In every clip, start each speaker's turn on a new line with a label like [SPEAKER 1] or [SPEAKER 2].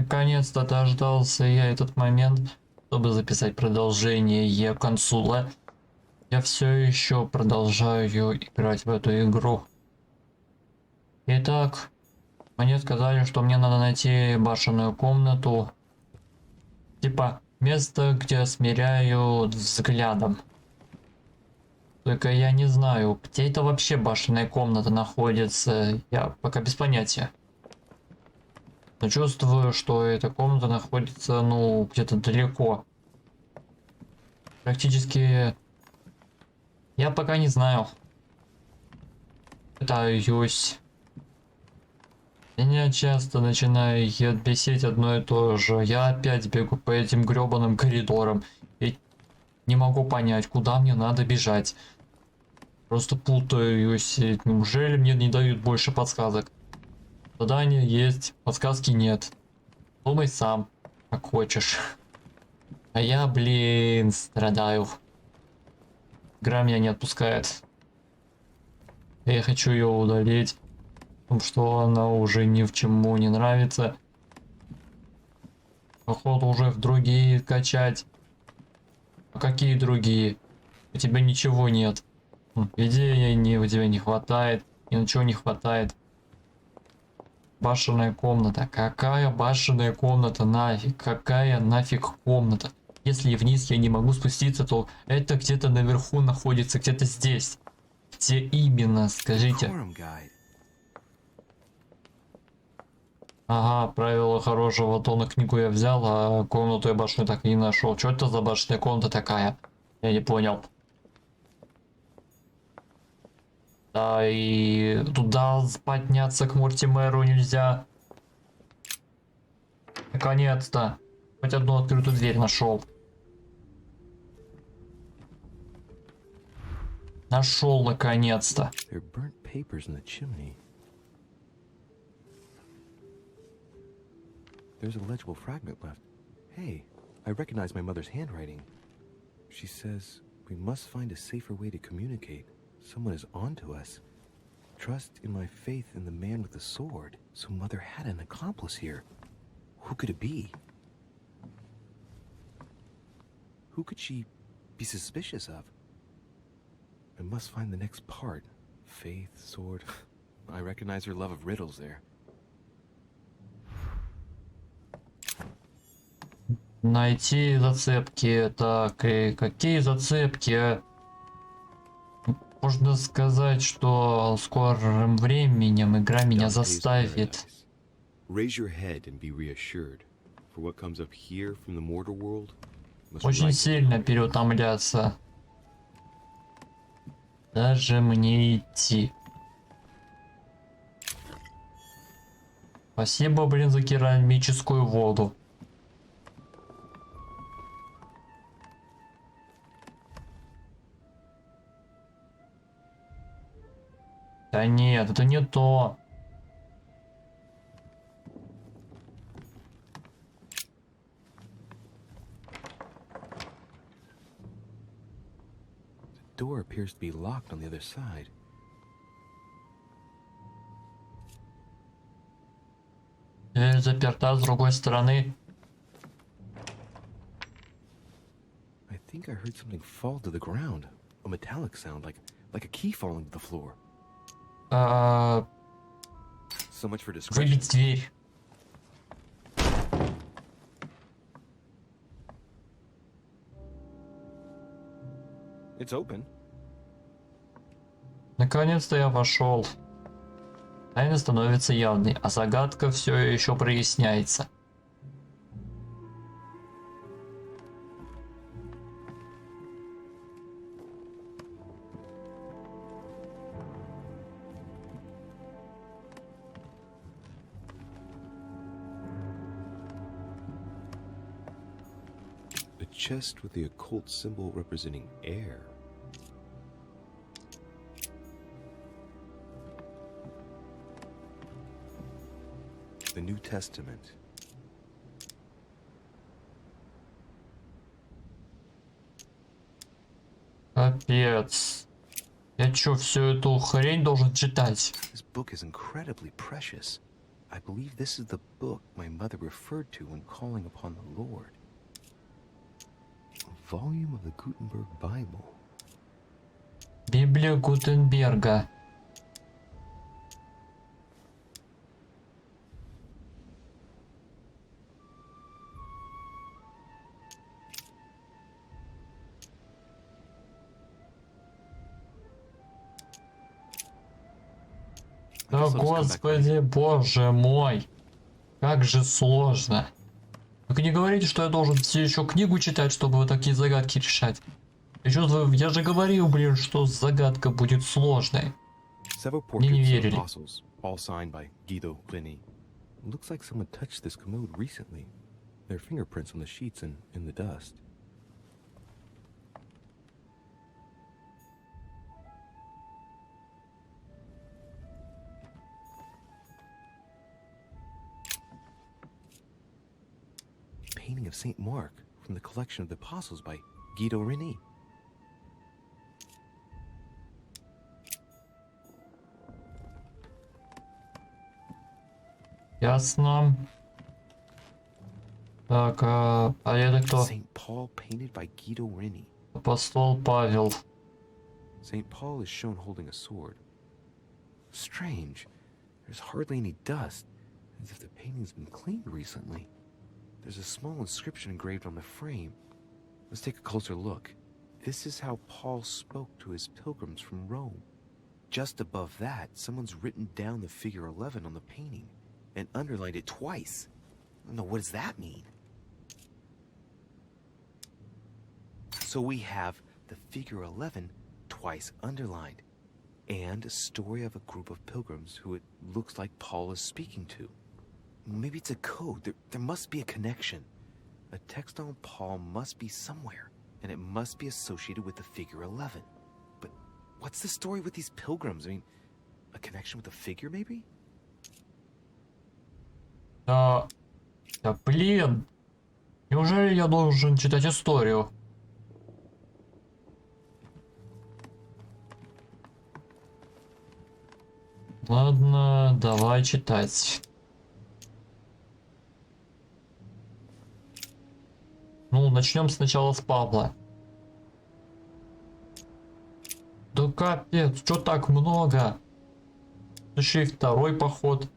[SPEAKER 1] Наконец-то дождался я этот момент, чтобы записать продолжение консула. Я все еще продолжаю играть в эту игру. Итак, мне сказали, что мне надо найти башенную комнату. Типа место, где я смиряю взглядом. Только я не знаю, где это вообще башенная комната находится. Я пока без понятия. Но чувствую, что эта комната находится, ну, где-то далеко. Практически я пока не знаю. Пытаюсь. Меня часто начинает бесить одно и то же. Я опять бегу по этим гребаным коридорам. И не могу понять, куда мне надо бежать. Просто путаюсь. И неужели мне не дают больше подсказок? Задания есть, подсказки нет. Думай сам, как хочешь. А я, блин, страдаю. Игра меня не отпускает. Я хочу ее удалить. Потому что она уже ни в чему не нравится. Походу уже в другие качать. А какие другие? У тебя ничего нет. Идеи не, у тебя не хватает. И ничего не хватает. Башенная комната. Какая башенная комната? Нафиг. Какая нафиг комната? Если вниз я не могу спуститься, то это где-то наверху находится. Где-то здесь. Где именно? Скажите. Ага, правила хорошего тона книгу я взял, а комнату я башню так и не нашел. Что это за башенная комната такая? Я не понял. Да, и туда подняться к Мортимеру нельзя. Наконец-то. Хоть одну открытую дверь нашел. Нашел наконец-то.
[SPEAKER 2] There's a legible fragment left. Hey, I recognize my mother's handwriting. She says we must find a safer way to communicate. Someone is on to us. Trust in my faith in the man with the sword. So mother had an accomplice here. Who could it be? Who could she be suspicious of? I must find the next part. Faith, sword. I recognize her love of riddles there.
[SPEAKER 1] Найти зацепки. Так, и какие зацепки? Можно сказать, что скорым временем игра меня заставит. Очень сильно переутомляться. Даже мне идти. Спасибо, блин, за керамическую воду. Да нет, это не то.
[SPEAKER 2] The door appears to be locked on the other side.
[SPEAKER 1] Дверь заперта с другой стороны.
[SPEAKER 2] I think I heard something fall to the ground. A metallic sound, like a key falling to the floor. So much for discretion.
[SPEAKER 1] Выбить дверь.
[SPEAKER 2] It's open.
[SPEAKER 1] Наконец-то я вошел. Тайна становится явной, а загадка все еще проясняется.
[SPEAKER 2] A chest with the occult symbol representing air. The New Testament.
[SPEAKER 1] Капец. Я чё, всю эту хрень должен читать?
[SPEAKER 2] This book is incredibly precious. I believe this is the book my mother referred to when calling upon the Lord. A volume of the Gutenberg Bible.
[SPEAKER 1] Библия Гутенберга. Да, господи, боже мой, как же сложно. Только не говорите, что я должен все еще книгу читать, чтобы вот такие загадки решать. Я же говорил, блин, что загадка будет сложной. Мне не верили.
[SPEAKER 2] All signed by Guido Reni. Looks like someone touched this commode recently. There are fingerprints on the sheets and in the dust. Painting of Saint Mark from the collection of the Apostles by Guido Reni.
[SPEAKER 1] Ясно. Так, а это кто?
[SPEAKER 2] Saint Paul painted by Guido Reni.
[SPEAKER 1] Апостол Павел.
[SPEAKER 2] Saint Paul is shown holding a sword. Strange. There's hardly any dust, as if the painting's been cleaned recently. There's a small inscription engraved on the frame. Let's take a closer look. This is how Paul spoke to his pilgrims from Rome. Just above that, someone's written down the figure 11 on the painting and underlined it twice. No, what does that mean? So we have the figure 11 twice underlined, and a story of a group of pilgrims who it looks like Paul is speaking to. Maybe it's a code. There must be a connection. A text on Paul must be somewhere, and it must be associated with the figure 11. But what's the story with these pilgrims? I mean, a connection with a figure, maybe?
[SPEAKER 1] Да, блин. Неужели я должен читать историю? Ладно, давай читать. Ну, начнем сначала с Павла. Да капец, что так много? Еще и второй поход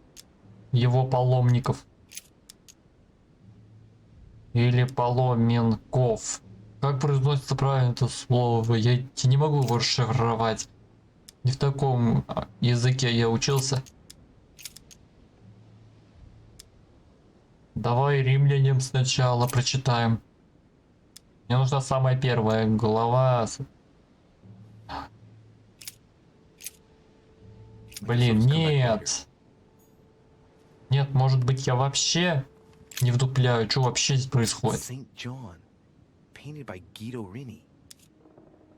[SPEAKER 1] его паломников. Или паломников. Как произносится правильно это слово? Я не могу его расшифровать. Не в таком языке я учился. Давай римлянам сначала прочитаем. Мне нужна самая первая глава. Блин, нет. Нет, может быть, я вообще не вдупляю, что вообще здесь происходит.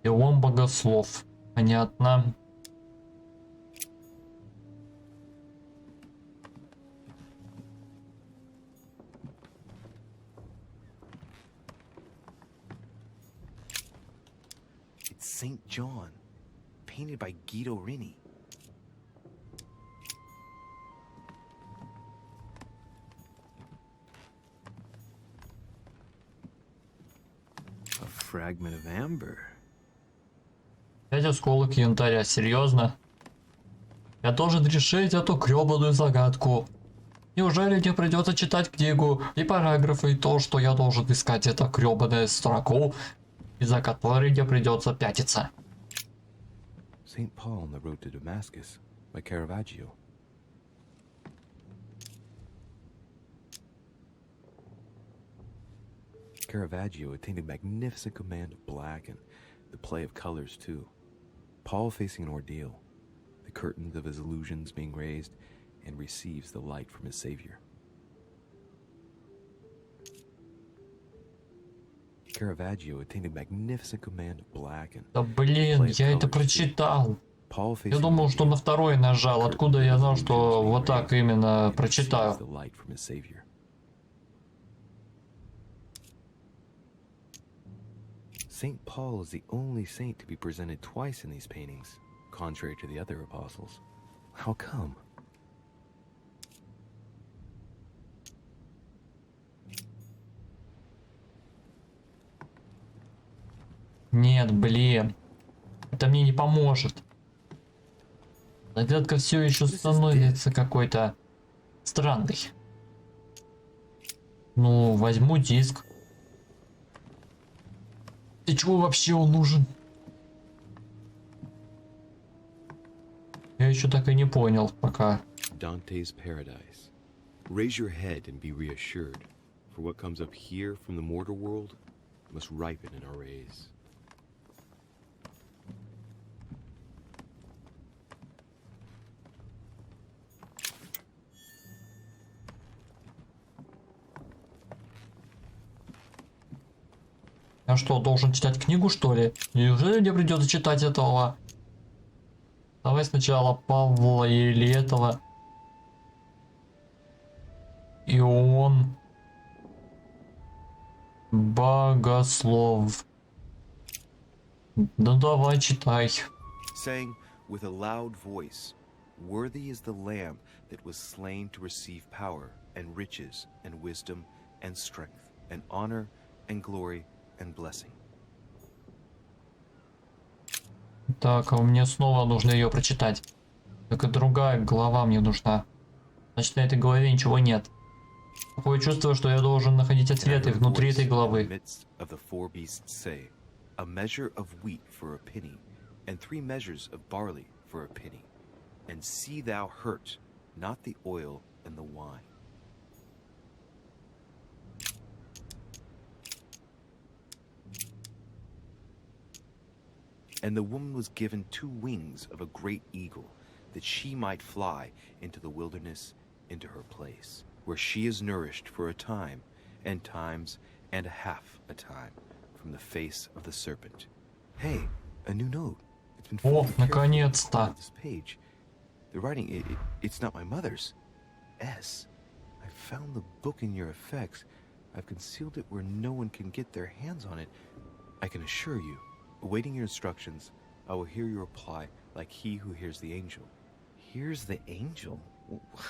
[SPEAKER 1] И он богослов. Понятно.
[SPEAKER 2] Saint John, painted by Guido Reni. A fragment of amber.
[SPEAKER 1] 5 осколок янтаря, серьезно? Я должен решить эту гребаную загадку. Неужели мне придется читать книгу и параграфы, и то, что я должен искать это гребаную строку, из-за которой мне придется пятиться?
[SPEAKER 2] Saint Paul on the road to Damascus by Caravaggio. Caravaggio attained a magnificent command of black and the play of colors too. Paul facing an ordeal, the curtains of his illusions being raised, and receives the light from his Savior. Caravaggio attained a magnificent command of black and
[SPEAKER 1] Да блин, я это прочитал. Я думал, что на второй нажал. Откуда я знал, что вот так именно прочитаю?
[SPEAKER 2] Saint Paul is the only saint to be presented twice in these paintings, contrary to the other apostles. How come?
[SPEAKER 1] Нет, блин. Это мне не поможет. Загадка все еще становится какой-то странной. Ну, возьму диск. Для чего вообще он нужен? Я еще так и не понял пока.
[SPEAKER 2] Dante's paradise. Raise your head and be reassured, for what comes up here from the mortal world must ripen in our rays.
[SPEAKER 1] Я что, должен читать книгу, что ли? Неужели мне придется читать этого? Давай сначала Павла или этого. И он богослов. Ну давай, читай.
[SPEAKER 2] Saying with a loud voice, "Worthy is the Lamb that was slain to receive power and riches and wisdom and strength and honor and glory and blessing."
[SPEAKER 1] Так, а мне снова нужно ее прочитать. Так и другая глава мне нужна. Значит, на этой главе ничего нет. Такое чувство, что я должен находить ответы внутри этой главы.
[SPEAKER 2] A measure of wheat for a penny, and 3 measures of barley for a penny. And see thou hurt not the oil and the wine. And the woman was given 2 wings of a great eagle, that she might fly into the wilderness, into her place, where she is nourished for a time, and times, and a half a time, from the face of the serpent. Hey, a new note. It's been folded carefully on the corner of this page. The writing, it's not my mother's. S. I found the book in your effects. I've concealed it where no one can get their hands on it. I can assure you, awaiting your instructions, I will hear your reply like he who hears the angel. Hears the angel?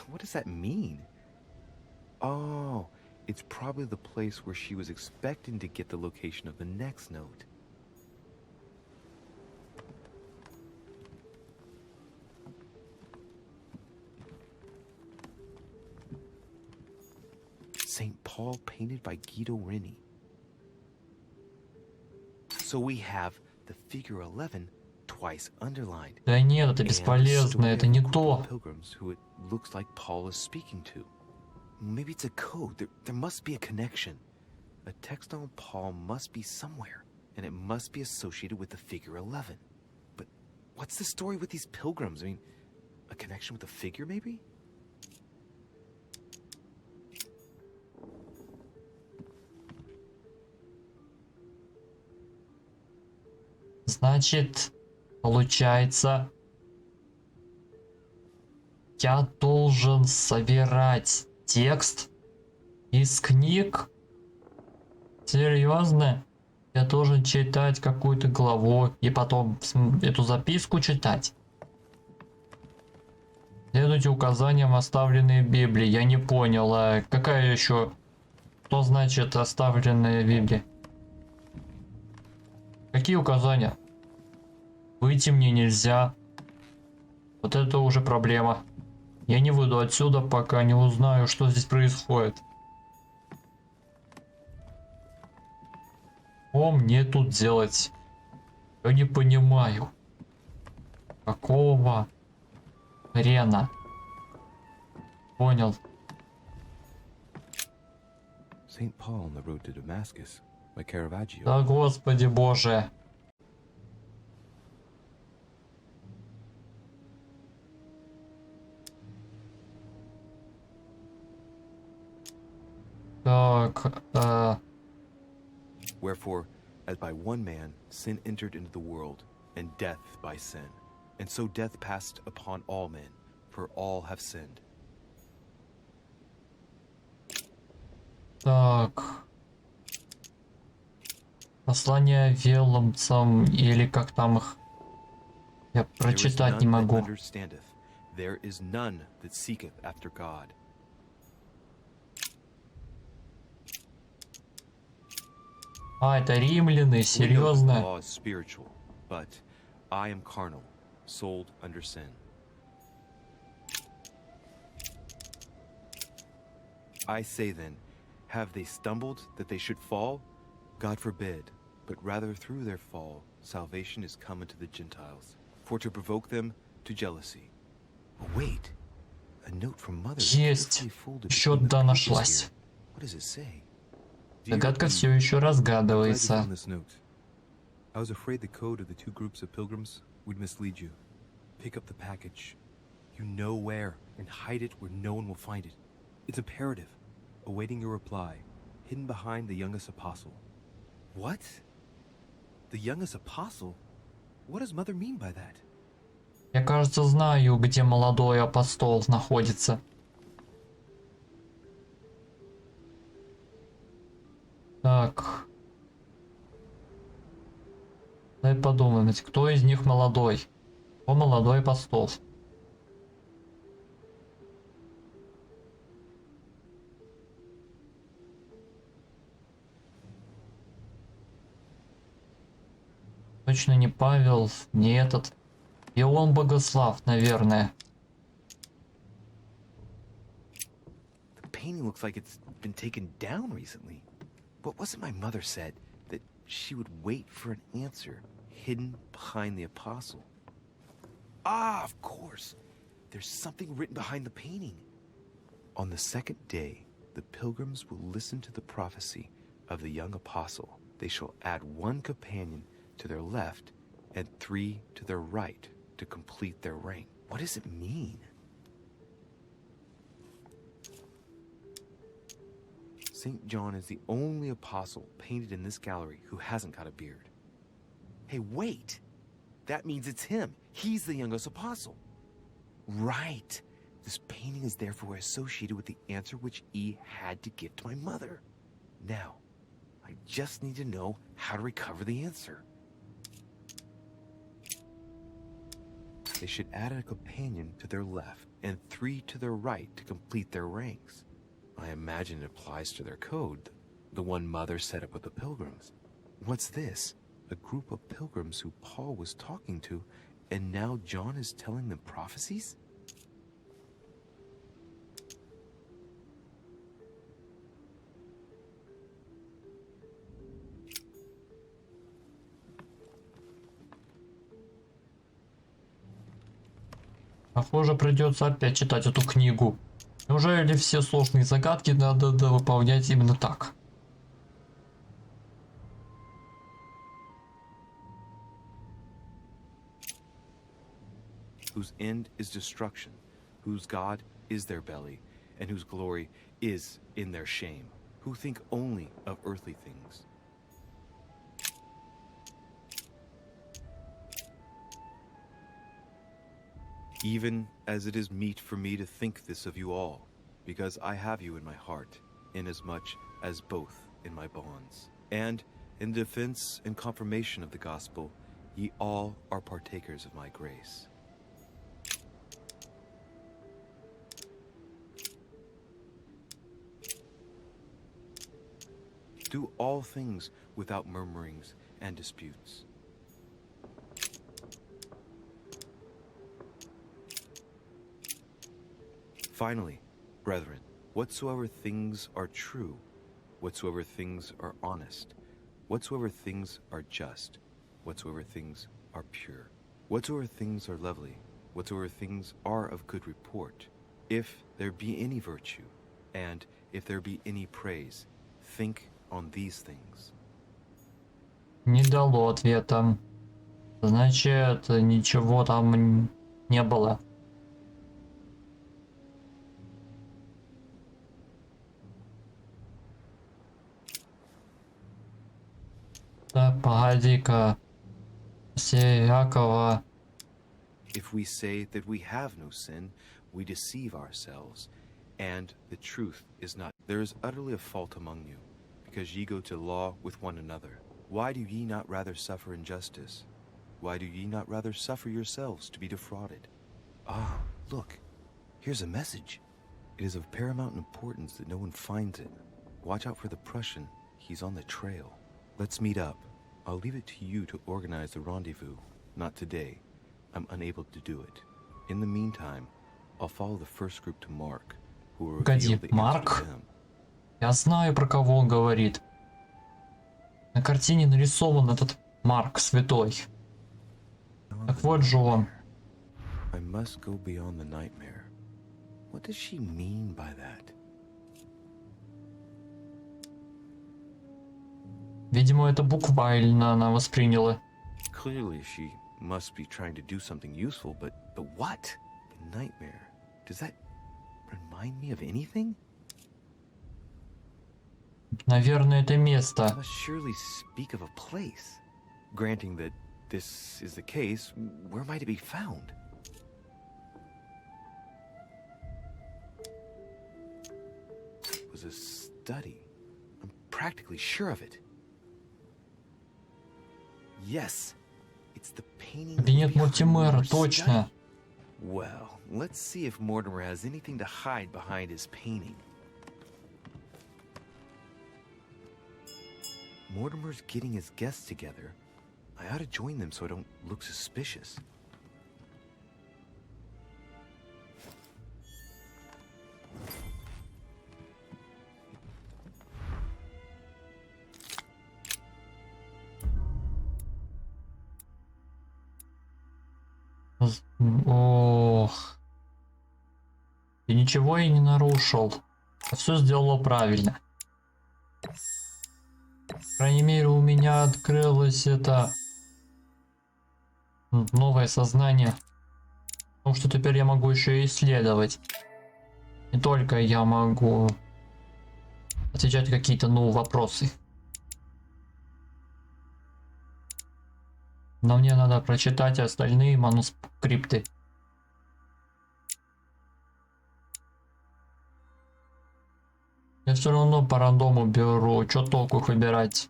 [SPEAKER 2] What does that mean? Oh, it's probably the place where she was expecting to get the location of the next note. St. Paul painted by Guido Reni. So we have the figure 11 twice underlined.
[SPEAKER 1] Да нет, это бесполезно, это не то.
[SPEAKER 2] Pilgrims who it looks like Paul is speaking to. Maybe it's a code. There must be a connection. A text on Paul must be somewhere, and it must be associated with the figure 11. But what's the story with these pilgrims? I mean, a connection with the figure, maybe?
[SPEAKER 1] Значит, получается, я должен собирать текст из книг? Серьезно? Я должен читать какую-то главу и потом эту записку читать? Следуйте указаниям, оставленные в Библии. Я не понял, а какая еще? Что значит оставленная в Библии? Какие указания? Выйти мне нельзя. Вот это уже проблема. Я не выйду отсюда, пока не узнаю, что здесь происходит. Что мне тут делать? Я не понимаю. Какого хрена? Понял.
[SPEAKER 2] St. Paul on the road to Damascus by Caravaggio.
[SPEAKER 1] Да господи боже. Так,
[SPEAKER 2] Wherefore, as by one man sin entered into the world, and death by sin, and so death passed upon all men, for all have sinned.
[SPEAKER 1] так. Послание веломцам или как там их. Я прочитать не могу.
[SPEAKER 2] There is none that seeketh after God.
[SPEAKER 1] А, это римляне,
[SPEAKER 2] We know that the
[SPEAKER 1] серьезно?
[SPEAKER 2] law is spiritual, but I am carnal, sold under sin. I say then, have they stumbled that they should fall? God forbid, but rather through their fall, salvation is come unto the Gentiles, for to provoke them to jealousy. Oh, wait, a note from mother.
[SPEAKER 1] Есть. Еще да нашлась.
[SPEAKER 2] What does it say?
[SPEAKER 1] Загадка все еще разгадывается.
[SPEAKER 2] I was afraid the code of the two groups of pilgrims would mislead you. Pick up the package. You know where, and hide it where no one will find it. It's imperative. Awaiting your reply, hidden behind the youngest apostle. What? The youngest apostle? What does mother mean by that?
[SPEAKER 1] Я, кажется, знаю, где молодой апостол находится. Так. Дай подумать, кто из них молодой? Кто молодой апостол? Точно не Павел, не этот. И он Богослав, наверное.
[SPEAKER 2] The painting looks like it's been taken down recently. But wasn't my mother said that she would wait for an answer hidden behind the apostle? Ah, of course. There's something written behind the painting. On the second day, the pilgrims will listen to the prophecy of the young apostle. They shall add one companion to their left and 3 to their right to complete their rank. What does it mean? St. John is the only apostle painted in this gallery who hasn't got a beard. Hey, wait! That means it's him. He's the youngest apostle. Right. This painting is therefore associated with the answer which E had to give to my mother. Now, I just need to know how to recover the answer. They should add a companion to their left and 3 to their right to complete their ranks. I imagine it applies to their code, the one mother set up with the pilgrims. What's this? A group of pilgrims who Paul was talking to, and now John is telling them prophecies?
[SPEAKER 1] Похоже, придется опять читать эту книгу. Неужели все сложные загадки надо выполнять именно так?
[SPEAKER 2] Whose end is destruction, whose God is their belly, and whose glory is in their shame, who think only of earthly things. Even as it is meet for me to think this of you all, because I have you in my heart, inasmuch as both in my bonds. And in defense and confirmation of the gospel, ye all are partakers of my grace. Do all things without murmurings and disputes. Finally, brethren, whatsoever things are true, whatsoever things are honest, whatsoever things are just, whatsoever things are pure, whatsoever things are lovely, whatsoever things are of good report, if there be any virtue, and if there be any praise, think on these things.
[SPEAKER 1] Не дало ответа. Значит, ничего там не было. Так, погоди-ка. Всякого.
[SPEAKER 2] If we say that we have no sin, we deceive ourselves, and the truth is not. There is utterly a fault among you, because ye go to law with one another. Why do ye not rather suffer injustice? Why do ye not rather suffer yourselves to be defrauded? Ah, look, here's a message. It is of paramount importance that no one finds it. Watch out for the Prussian. He's on the trail. Let's meet up. I'll leave it to you to organize the rendezvous. Not today. I'm unable to do it. In the meantime, I'll follow the first group to Mark, who will reveal the answer
[SPEAKER 1] Марк?
[SPEAKER 2] to them.
[SPEAKER 1] Я знаю, про кого он говорит. На картине нарисован этот Марк Святой. Так вот же он.
[SPEAKER 2] I must go beyond the nightmare. What does she mean by that?
[SPEAKER 1] Видимо, это буквально она восприняла.
[SPEAKER 2] Clearly, she must be trying to do something useful, but what? A nightmare. Does that remind me of anything?
[SPEAKER 1] Наверное, это
[SPEAKER 2] It
[SPEAKER 1] место.
[SPEAKER 2] must surely speak of a place. Granting that this is the case, where might it be found? It was a study. I'm practically sure of it. Yes, it's the painting.
[SPEAKER 1] Кабинет Мортимера, точно.
[SPEAKER 2] Well, let's see if Mortimer has anything to hide behind his painting. Mortimer's getting his guests together. I ought to join them so I don't look suspicious.
[SPEAKER 1] Ох. И ничего я не нарушил. Все сделала правильно. По крайней мере, у меня открылось это новое сознание. Потому что теперь я могу еще и исследовать. Не только я могу отвечать какие-то вопросы. Но мне надо прочитать остальные манускрипты. Я все равно по рандому беру, что толку их выбирать.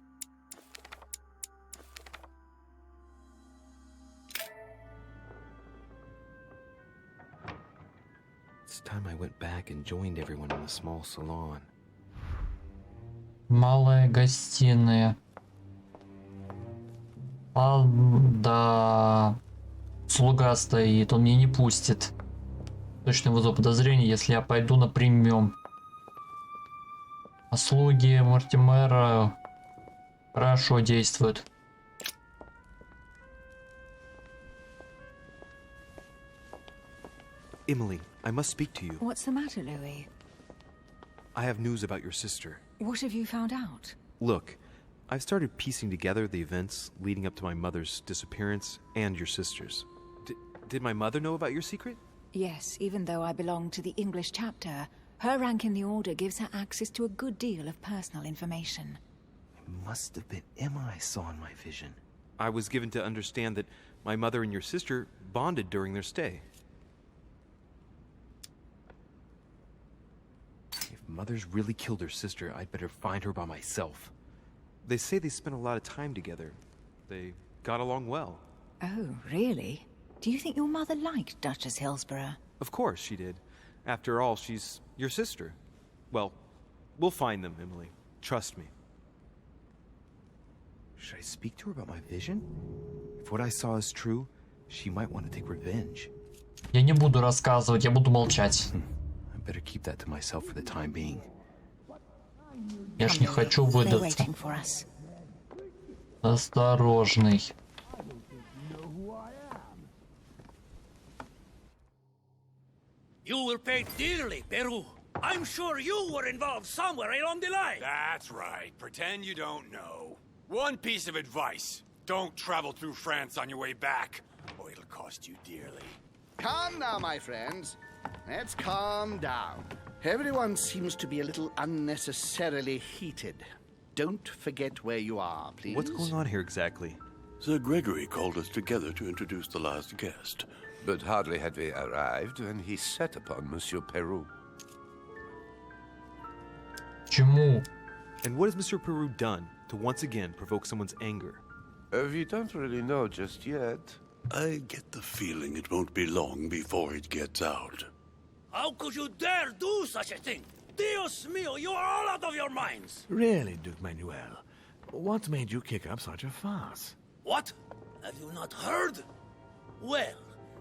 [SPEAKER 2] It's time I went back and joined everyone in the small salon.
[SPEAKER 1] Малая гостиная. Да. Слуга стоит, он меня не пустит. Точно вызов подозрений, если я пойду на прием. А слуги Мортимера хорошо действуют.
[SPEAKER 2] Emily, I must speak to you.
[SPEAKER 3] What's the matter, Louis?
[SPEAKER 2] I have news about your sister.
[SPEAKER 3] What have you found out?
[SPEAKER 2] Look, I've started piecing together the events leading up to my mother's disappearance and your sister's. Did my mother know about your secret?
[SPEAKER 3] Yes, even though I belong to the English chapter, her rank in the Order gives her access to a good deal of personal information.
[SPEAKER 2] It must have been Emma I saw in my vision. I was given to understand that my mother and your sister bonded during their stay. If Mother's really killed her sister, I'd better find her by myself. They say they spent a lot of time together. They got along well.
[SPEAKER 3] Oh, really? Do you think your mother liked Duchess Hillsborough?
[SPEAKER 2] Of course she did. After all, she's your sister. Well, we'll find them, Emily. Trust me. Should I speak to her about my vision? If what I saw is true, she might want to take revenge.
[SPEAKER 1] Я не буду рассказывать, я буду молчать.
[SPEAKER 2] I better keep that to myself for the time being.
[SPEAKER 1] Я ж не хочу
[SPEAKER 3] They're
[SPEAKER 1] выдаться.
[SPEAKER 3] waiting for us.
[SPEAKER 1] Осторожный.
[SPEAKER 4] You will pay dearly, Peru. I'm sure you were involved somewhere along the line.
[SPEAKER 5] That's right. Pretend you don't know. One piece of advice. Don't travel through France on your way back, or it'll cost you dearly.
[SPEAKER 6] Calm now, my friends. Let's calm down. Everyone seems to be a little unnecessarily heated. Don't forget where you are, please.
[SPEAKER 2] What's going on here exactly?
[SPEAKER 7] Sir Gregory called us together to introduce the last guest.
[SPEAKER 8] But hardly had we arrived when he set upon Monsieur Peru.
[SPEAKER 1] Чему?
[SPEAKER 2] And what has Monsieur Peru done to once again provoke someone's anger?
[SPEAKER 8] We don't really know just yet.
[SPEAKER 7] I get the feeling it won't be long before it gets out.
[SPEAKER 4] How could you dare do such a thing? Dios mío, you are all out of your minds.
[SPEAKER 6] Really, Duke Manuel?
[SPEAKER 9] What made you kick up such a fuss?
[SPEAKER 4] What? Have you not heard? Well,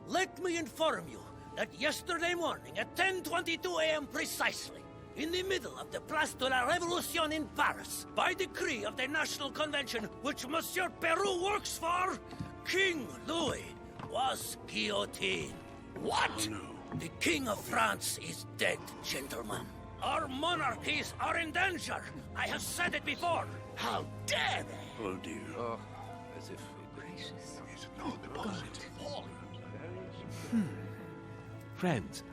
[SPEAKER 4] let me inform you that yesterday morning at 10:22 a.m. precisely, in the middle of the Place de la Révolution in Paris, by decree of the National Convention which Monsieur Peru works for, King Louis was guillotined.
[SPEAKER 6] What?
[SPEAKER 7] Oh, no.
[SPEAKER 4] The King of France is dead, gentlemen. Our monarchies are in danger. I have said it before.
[SPEAKER 6] How dare they?
[SPEAKER 7] Oh dear.
[SPEAKER 8] Oh, as if
[SPEAKER 7] He's not deposit.
[SPEAKER 9] Friends,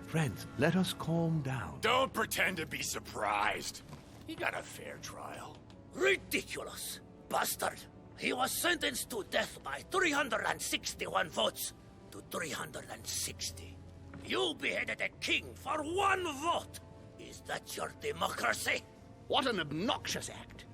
[SPEAKER 9] let us calm down.
[SPEAKER 5] Don't pretend to be surprised. He got a fair trial.
[SPEAKER 4] Ridiculous. Bastard. He was sentenced to death by 361 votes to 360. You beheaded a king for one vote. Is that your democracy?
[SPEAKER 6] What an obnoxious act.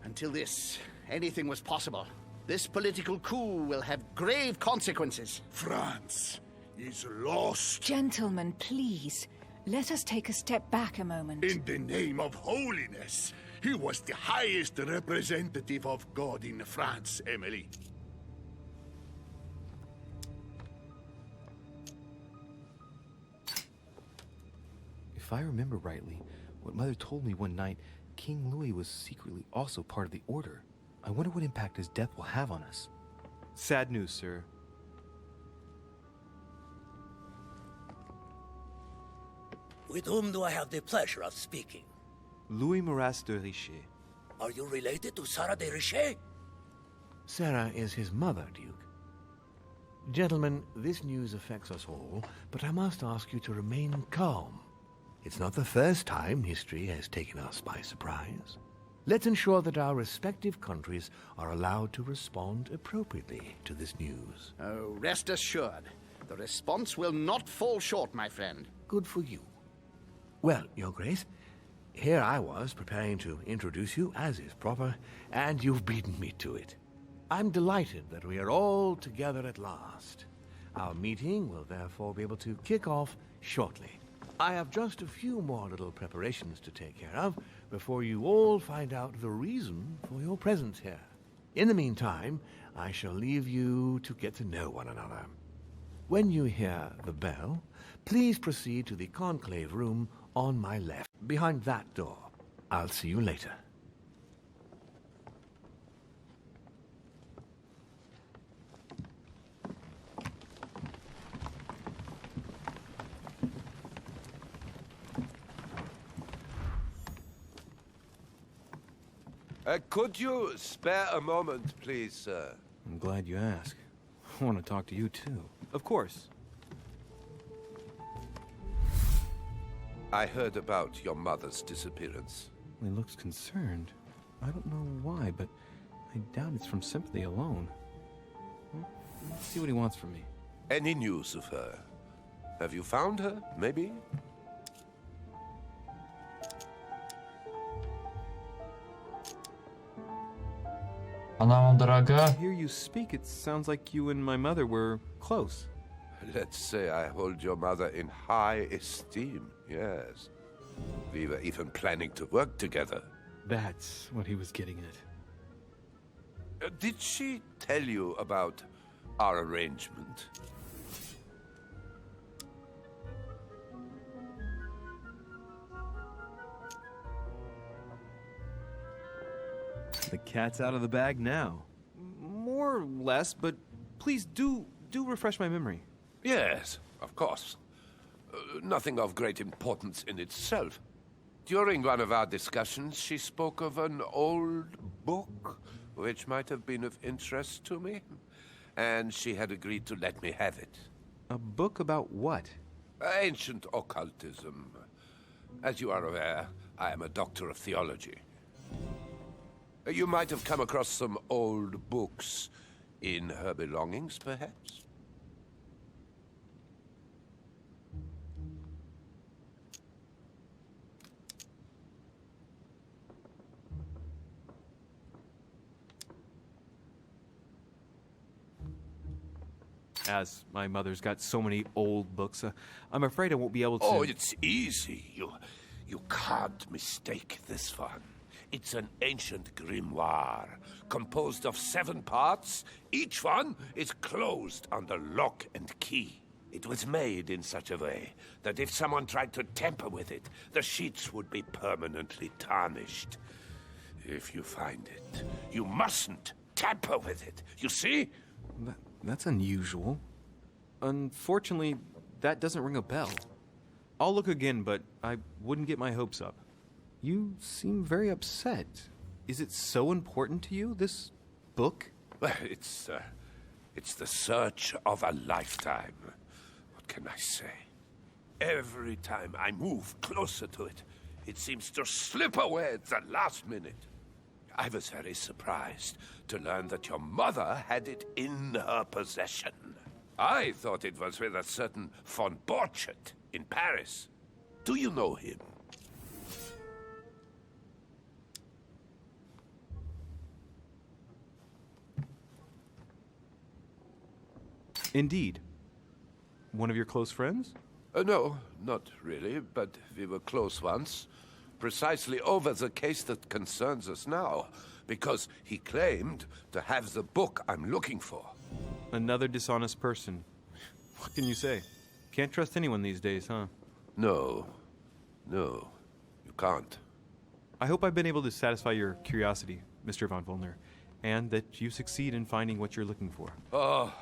[SPEAKER 6] Until this, anything was possible. This political coup will have grave consequences.
[SPEAKER 7] France is lost.
[SPEAKER 3] Gentlemen, please, let us take a step back a moment.
[SPEAKER 7] In the name of holiness. He was the highest representative of God in France, Emily.
[SPEAKER 2] If I remember rightly, what Mother told me one night, King Louis was secretly also part of the Order. I wonder what impact his death will have on us.
[SPEAKER 10] Sad news, sir.
[SPEAKER 4] With whom do I have the pleasure of speaking?
[SPEAKER 10] Louis Maras de Richet.
[SPEAKER 4] Are you related to Sarah de Richet?
[SPEAKER 9] Sarah is his mother, Duke. Gentlemen, this news affects us all, but I must ask you to remain calm. It's not the first time history has taken us by surprise. Let's ensure that our respective countries are allowed to respond appropriately to this news.
[SPEAKER 6] Oh, rest assured, the response will not fall short, my friend.
[SPEAKER 9] Good for you. Well, Your Grace, here I was preparing to introduce you as is proper, and you've beaten me to it. I'm delighted that we are all together at last. Our meeting will therefore be able to kick off shortly. I have just a few more little preparations to take care of before you all find out the reason for your presence here. In the meantime, I shall leave you to get to know one another. When you hear the bell, please proceed to the conclave room on my left, behind that door. I'll see you later.
[SPEAKER 8] Could you spare a moment, please, sir?
[SPEAKER 10] I'm glad you asked. I want to talk to you, too. Of course.
[SPEAKER 8] I heard about your mother's disappearance.
[SPEAKER 10] He looks concerned. I don't know why, but I doubt it's from sympathy alone. Well, let's see what he wants from me.
[SPEAKER 8] Any news of her? Have you found her, maybe?
[SPEAKER 1] Она вам дорога?
[SPEAKER 10] To hear you speak, it sounds like you and my mother were close.
[SPEAKER 8] Let's say I hold your mother in high esteem, yes. We were even planning to work together.
[SPEAKER 10] That's what he was getting at.
[SPEAKER 8] Did she tell you about our arrangement?
[SPEAKER 10] The cat's out of the bag now. More or less, but please do refresh my memory.
[SPEAKER 8] Yes, of course. Nothing of great importance in itself. During one of our discussions, she spoke of an old book, which might have been of interest to me, and she had agreed to let me have it.
[SPEAKER 10] A book about what?
[SPEAKER 8] Ancient occultism. As you are aware, I am a doctor of theology. You might have come across some old books in her belongings, perhaps?
[SPEAKER 10] As my mother's got so many old books, I'm afraid I won't be able to...
[SPEAKER 8] Oh, it's easy. You can't mistake this one. It's an ancient grimoire, composed of 7 parts. Each one is closed under lock and key. It was made in such a way that if someone tried to tamper with it, the sheets would be permanently tarnished. If you find it, you mustn't tamper with it, you see?
[SPEAKER 10] That's unusual. Unfortunately, that doesn't ring a bell. I'll look again, but I wouldn't get my hopes up. You seem very upset. Is it so important to you, this book?
[SPEAKER 8] Well, it's the search of a lifetime. What can I say? Every time I move closer to it, it seems to slip away at the last minute. I was very surprised to learn that your mother had it in her possession. I thought it was with a certain von Borchardt in Paris. Do you know him?
[SPEAKER 10] Indeed. One of your close friends?
[SPEAKER 8] No, not really, but we were close once. Precisely over the case that concerns us now, because he claimed to have the book I'm looking for.
[SPEAKER 10] Another dishonest person. What can you say? Can't trust anyone these days, huh?
[SPEAKER 8] No, you can't.
[SPEAKER 10] I hope I've been able to satisfy your curiosity, Mr. von Wollner, and that you succeed in finding what you're looking for.
[SPEAKER 8] Oh,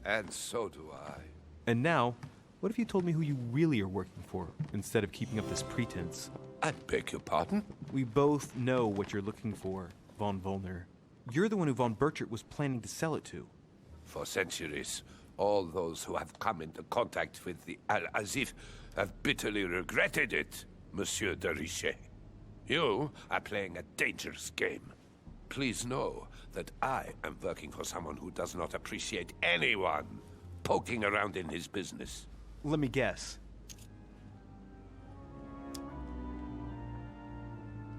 [SPEAKER 8] and so do I.
[SPEAKER 10] And now, what if you told me who you really are working for, instead of keeping up this pretense?
[SPEAKER 8] I beg your pardon?
[SPEAKER 10] We both know what you're looking for, von Wollner. You're the one who von Borchardt was planning to sell it to.
[SPEAKER 8] For centuries, all those who have come into contact with the Al-Azif have bitterly regretted it, Monsieur de Richet. You are playing a dangerous game. Please know that I am working for someone who does not appreciate anyone poking around in his business.
[SPEAKER 10] Let me guess.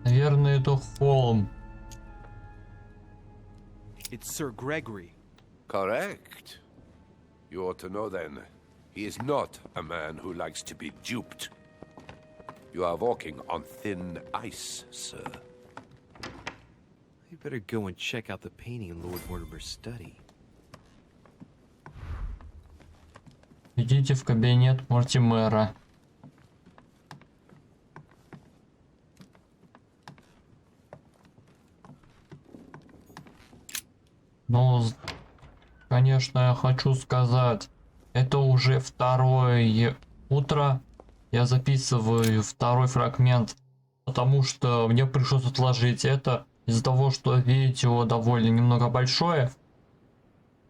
[SPEAKER 1] Наверное, это Холм.
[SPEAKER 10] It's Sir Gregory.
[SPEAKER 8] Correct. You ought to know then, he is not a man who likes to be duped. You are walking on thin ice, sir.
[SPEAKER 2] You better go and check out the painting in Lord Mortimer's study.
[SPEAKER 1] Идите в кабинет Мортимера. Ну, конечно, я хочу сказать, это уже второе утро. Я записываю второй фрагмент, потому что мне пришлось отложить это из-за того, что видео довольно немного большое.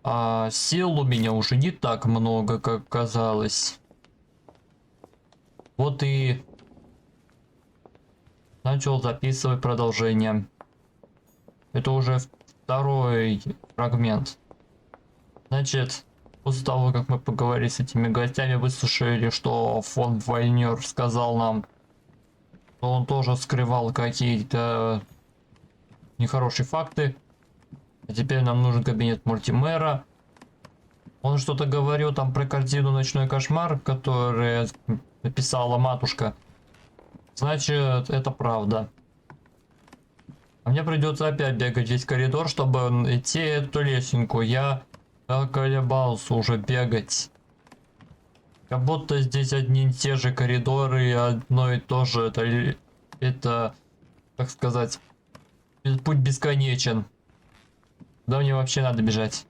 [SPEAKER 1] А сил у меня уже не так много, как казалось. Вот и начал записывать продолжение. Это уже второй фрагмент. Значит, после того, как мы поговорили с этими гостями, выслушали, что фон Вольнер сказал нам, что он тоже скрывал какие-то нехорошие факты. А теперь нам нужен кабинет Мортимера. Он что-то говорил там про картину «Ночной кошмар», которую написала матушка. Значит, это правда. А мне придется опять бегать весь коридор, чтобы идти эту лесенку. Я колебался уже бегать. Как будто здесь одни и те же коридоры и одно и то же. Это, как сказать, путь бесконечен. Куда мне вообще надо бежать?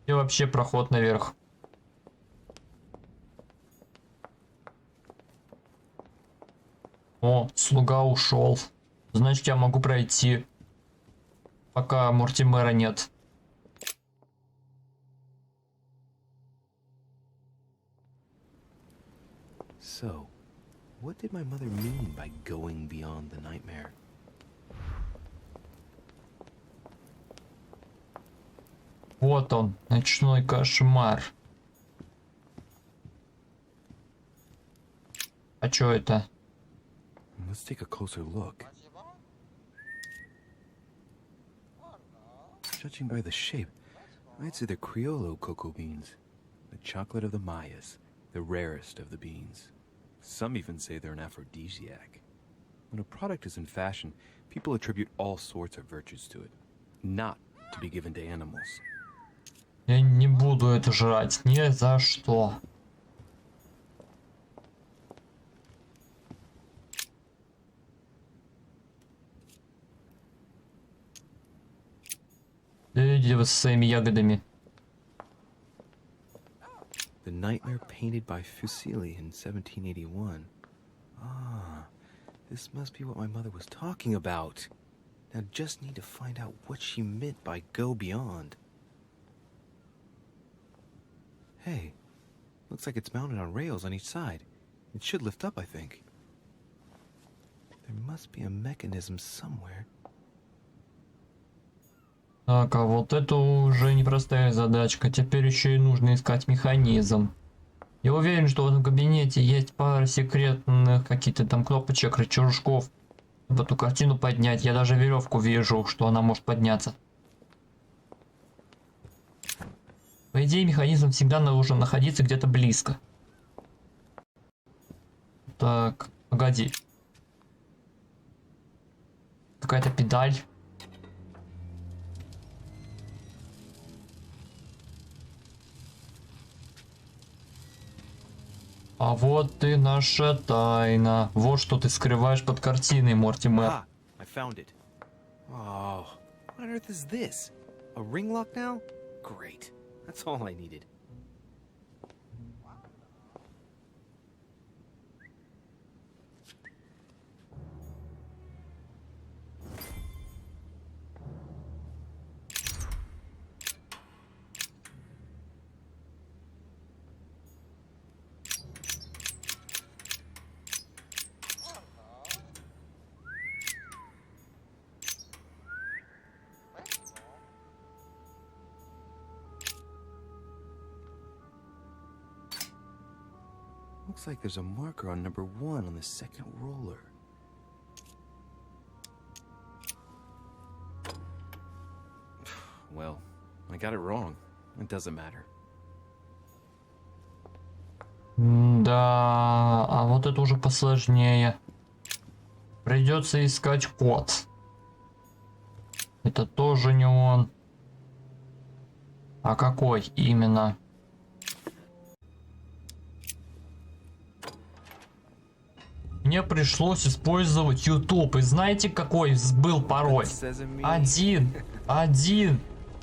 [SPEAKER 1] И вообще проход наверх. О, слуга ушел. Значит, я могу пройти, пока Мортимера нет.
[SPEAKER 2] So, what did my mother mean by going beyond the nightmare?
[SPEAKER 1] Вот он, ночной кошмар. А чё это?
[SPEAKER 2] Let's take a closer look. Judging by the shape, I'd say they're Criollo cocoa beans. The chocolate of the Mayas, the rarest of the beans. Some even say they're an aphrodisiac.
[SPEAKER 10] When a product is in fashion, people attribute all sorts of virtues to it, not to be given to animals.
[SPEAKER 1] Я не буду это жрать ни за что. Да иди вы со своими ягодами.
[SPEAKER 2] The nightmare painted by Fuseli in 1781. Ah, this must be what my mother was talking about. Now just need to find out what she meant by go beyond. Hey, looks like it's mounted on rails on each side. It should lift up, I think. There must be a mechanism somewhere.
[SPEAKER 1] Так, а вот это уже непростая задачка. Теперь еще и нужно искать механизм. Я уверен, что в этом кабинете есть пара секретных каких-то там кнопочек, рычажков, чтобы эту картину поднять. Я даже веревку вижу, что она может подняться. По идее, механизм всегда должен находиться где-то близко. Так, погоди. Какая-то педаль. А вот и наша тайна. Вот что ты скрываешь под картиной, Мортимер.
[SPEAKER 2] Ah, I found it. Oh, what on earth is this? A ring lock now? Great. That's all I needed. Looks like there's a marker on number 1 on the second roller.
[SPEAKER 10] Well, I got it wrong. It doesn't matter.
[SPEAKER 1] Да, а вот это уже посложнее. Придется искать код. Это тоже не он. А какой именно? Мне пришлось использовать YouTube. И знаете, какой был пароль? 1, 1,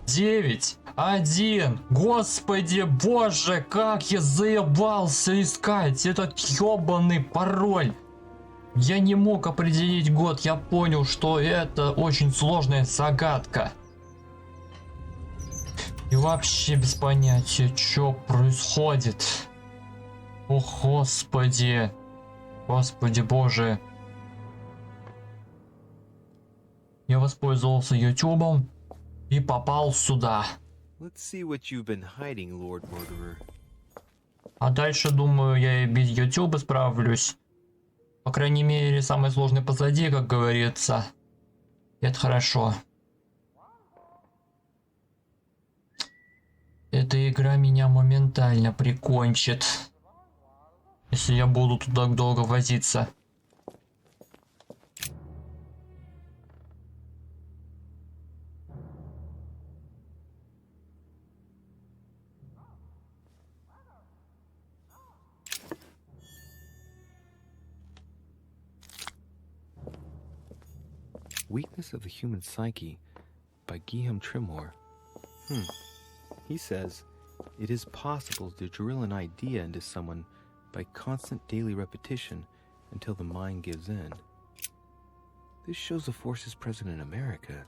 [SPEAKER 1] 9, 1. Господи боже, как я заебался искать этот ёбаный пароль. Я не мог определить год. Я понял, что это очень сложная загадка. И вообще без понятия, что происходит. О, господи. Господи боже. Я воспользовался ютубом и попал сюда.
[SPEAKER 2] Let's see what you've been hiding, Lord Murderer.
[SPEAKER 1] А дальше, думаю, я и без ютуба справлюсь. По крайней мере, самое сложное позади, как говорится. Это хорошо. Эта игра меня моментально прикончит. Если я буду тут так долго возиться.
[SPEAKER 2] Weakness of the Human Psyche by Guillaume Trimore. He says, it is possible to drill an idea into someone by constant daily repetition until the mind gives in. This shows the forces present in America.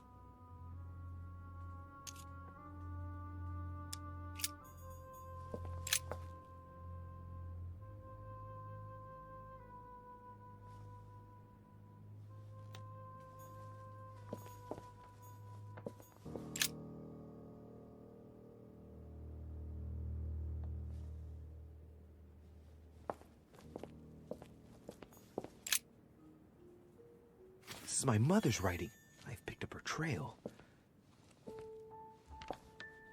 [SPEAKER 2] This is my mother's writing. I've picked up her trail.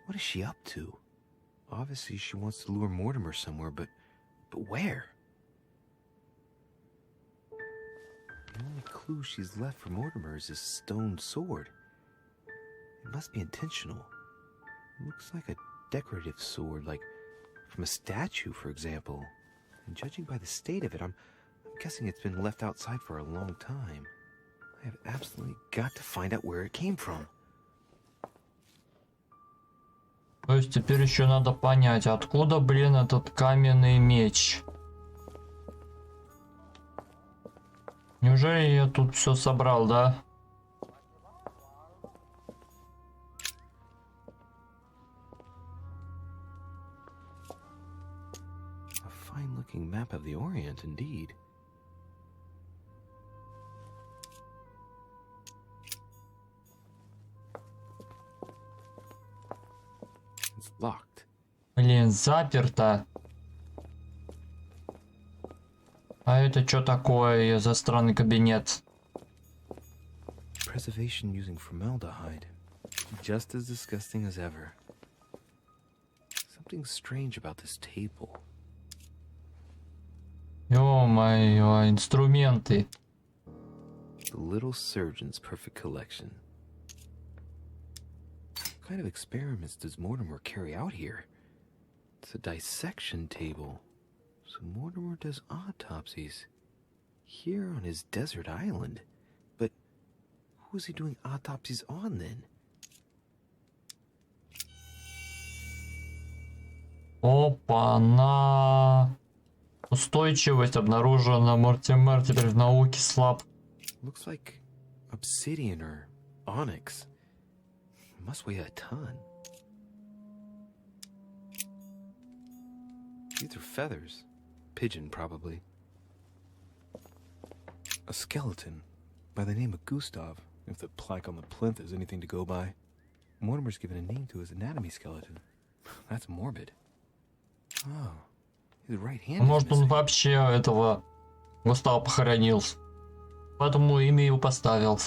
[SPEAKER 2] What is she up to? Obviously, she wants to lure Mortimer somewhere, but where? The only clue clue she's left for Mortimer is this stone sword. It must be intentional. It looks like a decorative sword, like from a statue, for example. And judging by the state of it, I'm guessing it's been left outside for a long time. I have absolutely got to find out where it came from.
[SPEAKER 1] То есть теперь еще надо понять, откуда, блин, этот каменный меч. Неужели я тут все собрал, да?
[SPEAKER 2] A fine-looking map of the Orient, indeed. It's locked.
[SPEAKER 1] Блин, заперто. А это что такое за странный кабинет?
[SPEAKER 2] Preservation using formaldehyde. Just as disgusting as ever. Something strange about this table.
[SPEAKER 1] Ё-моё, инструменты.
[SPEAKER 2] The little surgeon's perfect collection. What kind of experiments does Mortimer carry out here? It's a dissection table. So Mortimer does autopsies here on his desert island. But who is he doing autopsies on then?
[SPEAKER 1] Опа-на! Устойчивость обнаружена. Мортимер теперь в науке слаб.
[SPEAKER 2] Looks like obsidian or onyx. Must weigh a ton. These are feathers. Pigeon, probably. A skeleton by the name of Gustav, if the plaque on the plinth is anything to go by. Mortimer's given a name to his anatomy skeleton. That's morbid. Oh, his right hand is
[SPEAKER 1] Может, он
[SPEAKER 2] missing.
[SPEAKER 1] вообще этого Густава похоронил. Поэтому имя его поставил.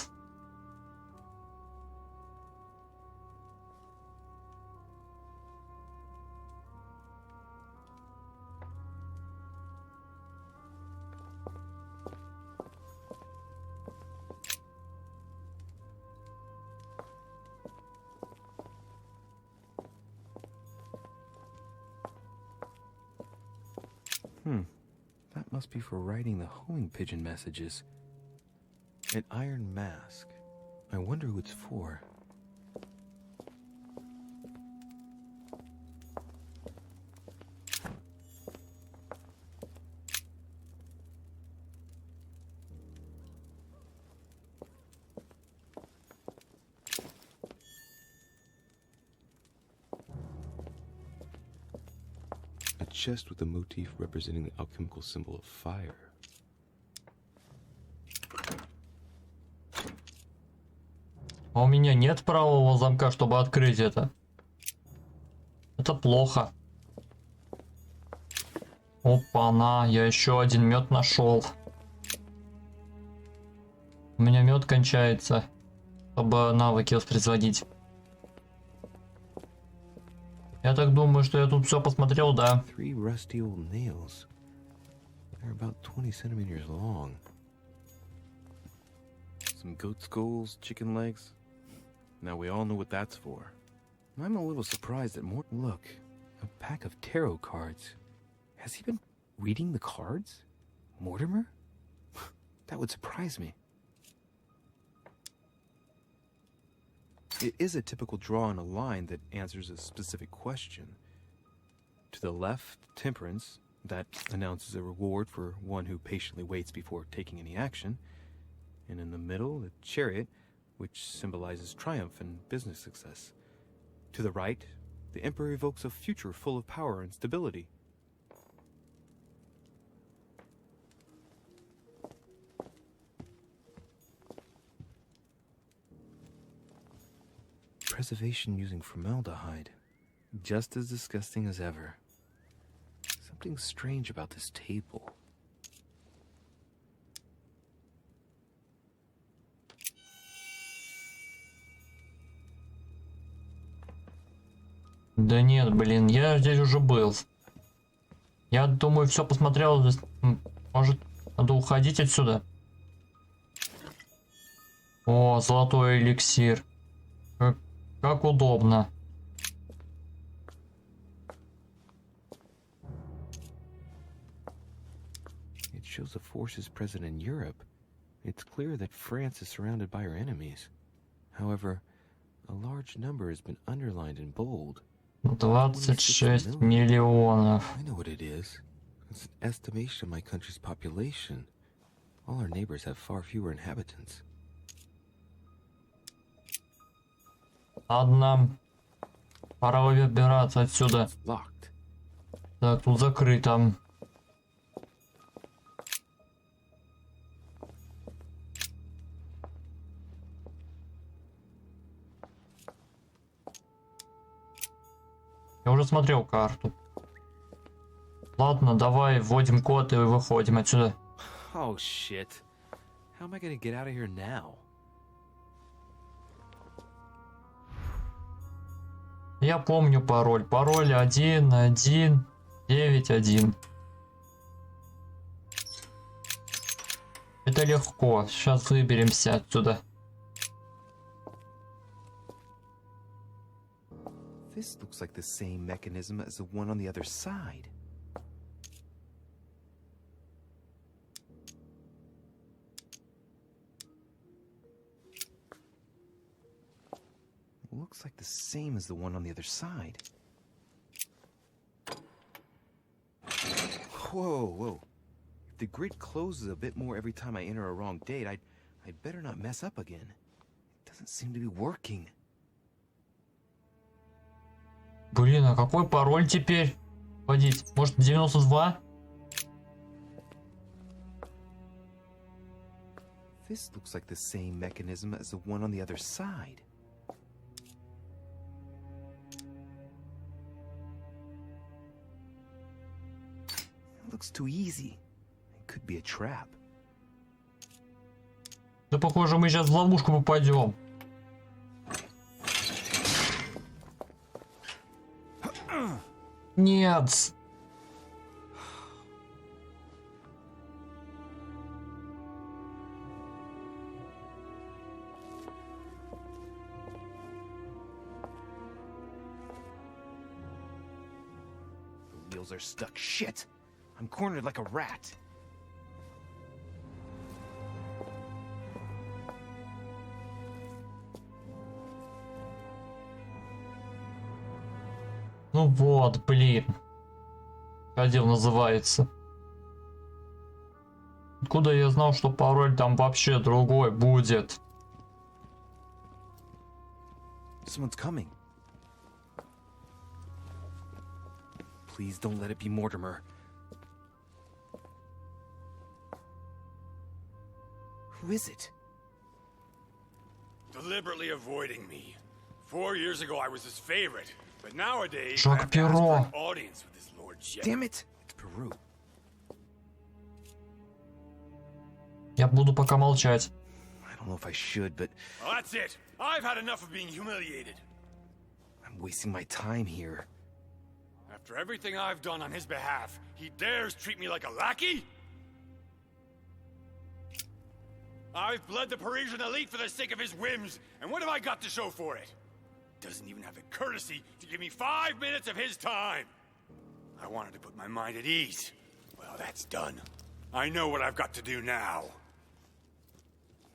[SPEAKER 2] That must be for writing the homing pigeon messages. An iron mask. I wonder who it's for. A chest with a motif representing the alchemical symbol of fire.
[SPEAKER 1] А у меня нет правого замка, чтобы открыть это. Это плохо. Опа-на, я еще один мед нашел. У меня мед кончается, чтобы навыки воспроизводить. Я так думаю, что я тут все посмотрел, да.
[SPEAKER 2] 3 rusty old nails. They're about 20 centimeters long. Some goat skulls, chicken legs. Now we all know what that's for. I'm a little surprised that more. Look, a pack of tarot cards. Has he been reading the cards? Mortimer? That would surprise me. It is a typical draw on a line that answers a specific question. To the left, temperance, that announces a reward for one who patiently waits before taking any action. And in the middle, the chariot, which symbolizes triumph and business success. To the right, the emperor evokes a future full of power and stability. Preservation using formaldehyde. Just as disgusting as ever. Something strange about this table.
[SPEAKER 1] Да нет, блин, я здесь уже был. Я думаю, все посмотрел. Может, надо уходить отсюда? О, золотой эликсир. Как удобно.
[SPEAKER 2] It shows the forces present in Europe. It's clear that France is surrounded by her enemies. However, a large number has been underlined in bold.
[SPEAKER 1] 26 миллионов.
[SPEAKER 2] I know what it is. It's an estimation of my country's population. All our neighbors have far fewer inhabitants.
[SPEAKER 1] Ладно. Пора выбираться отсюда.
[SPEAKER 2] Locked.
[SPEAKER 1] Так, тут закрыто. Я уже смотрел карту. Ладно, давай вводим код и выходим отсюда.
[SPEAKER 10] Oh shit. How am I gonna get out of here now?
[SPEAKER 1] Я помню пароль. Пароль 1191. Это легко. Сейчас выберемся отсюда.
[SPEAKER 2] This looks like the same mechanism as the one on the other side. Looks like the same as the one on the other side. Whoa, whoa. If the grid closes a bit more every time I enter a wrong date, I'd better not mess up again. It doesn't seem to be working.
[SPEAKER 1] Блин, а какой пароль теперь вводить? Может 92?
[SPEAKER 2] This looks like the same mechanism as the one on the other side. It looks too easy. It could be a trap.
[SPEAKER 1] Да похоже, мы сейчас в ловушку попадем. Нет.
[SPEAKER 2] The wheels are stuck. Shit! I'm cornered like a rat.
[SPEAKER 1] Ну вот, блин. Ходил, называется. Откуда я знал, что пароль там вообще другой будет?
[SPEAKER 2] Someone's coming. Please don't let it be Mortimer. Who is it?
[SPEAKER 5] Deliberately avoiding me. 4 years ago, I was his favorite, but nowadays,
[SPEAKER 1] Жак
[SPEAKER 5] I have to ask for
[SPEAKER 1] Перо.
[SPEAKER 5] an audience with his lordship.
[SPEAKER 2] Damn it! It's Peru.
[SPEAKER 1] Я буду пока молчать.
[SPEAKER 2] I don't know if I should, but
[SPEAKER 5] Well, that's it. I've had enough of being humiliated.
[SPEAKER 2] I'm wasting my time here.
[SPEAKER 5] After everything I've done on his behalf, he dares treat me like a lackey? I've bled the Parisian elite for the sake of his whims, and what have I got to show for it? Doesn't even have the courtesy to give me 5 minutes of his time. I wanted to put my mind at ease. Well, that's done. I know what I've got to do now.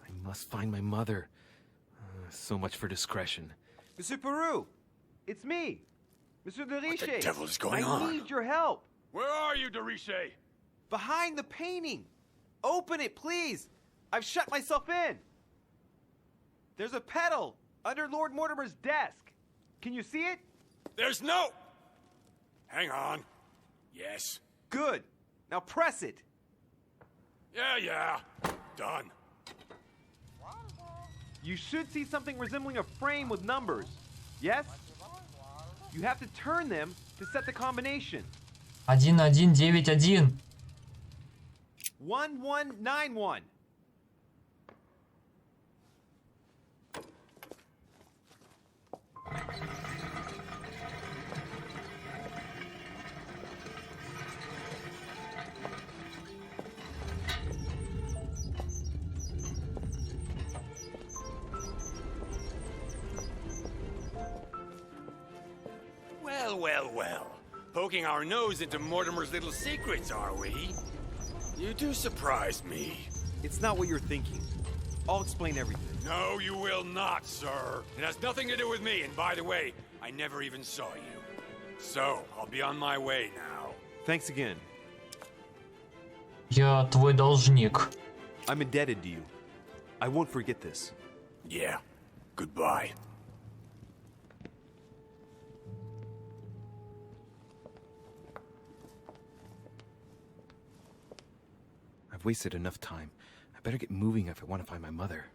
[SPEAKER 2] I must find my mother. So much for discretion.
[SPEAKER 10] Monsieur Peru! It's me! Monsieur de
[SPEAKER 5] What the
[SPEAKER 10] Riche!
[SPEAKER 5] devil is going
[SPEAKER 10] I
[SPEAKER 5] on?
[SPEAKER 10] need your help!
[SPEAKER 5] Where are you, de Riche?
[SPEAKER 10] Behind the painting! Open it, please! I've shut myself in! There's a pedal under Lord Mortimer's desk. Can you see it?
[SPEAKER 5] There's no... Hang on. Yes.
[SPEAKER 10] Good. Now press it.
[SPEAKER 5] Yeah. Done.
[SPEAKER 10] You should see something resembling a frame with numbers. Yes? You have to turn them to set the combination.
[SPEAKER 1] 1191.
[SPEAKER 10] 1191.
[SPEAKER 5] well, well. Poking our nose into Mortimer's little secrets, are we? You do surprise me.
[SPEAKER 10] It's not what you're thinking. I'll explain everything.
[SPEAKER 5] No, you will not, sir. It has nothing to do with me, and by the way, I never even saw you. So, I'll be on my way now.
[SPEAKER 10] Thanks again.
[SPEAKER 1] Я твой должник.
[SPEAKER 10] I'm indebted to you. I won't forget this.
[SPEAKER 5] Yeah. Goodbye.
[SPEAKER 10] I've wasted enough time. I better get moving if I want to find my mother.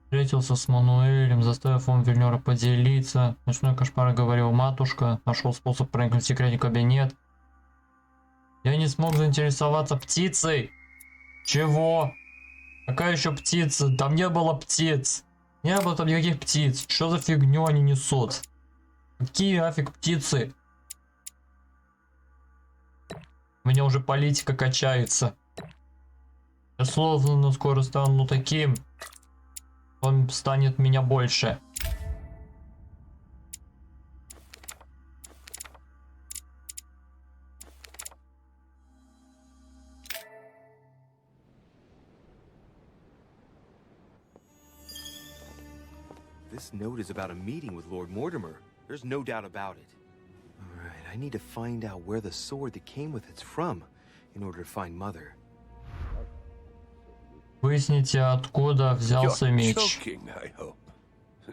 [SPEAKER 1] Встретился с Мануэлем, заставив Вильнера поделиться. Ночной кошмар, говорил матушка. Нашел способ проникнуть в секретный кабинет. Я не смог заинтересоваться птицей. Чего? Какая еще птица? Там не было птиц. Не было там никаких птиц. Что за фигню они несут? Какие нафиг птицы? У меня уже политика качается. Я словно скоро стану таким. Он станет меня больше.
[SPEAKER 2] This note is about a meeting with Lord Mortimer. There's no doubt about it. All right, I need to find out where the sword that came with it's from in order to find Mother.
[SPEAKER 1] Выясните, откуда взялся
[SPEAKER 8] You're
[SPEAKER 1] меч.
[SPEAKER 8] joking, I hope.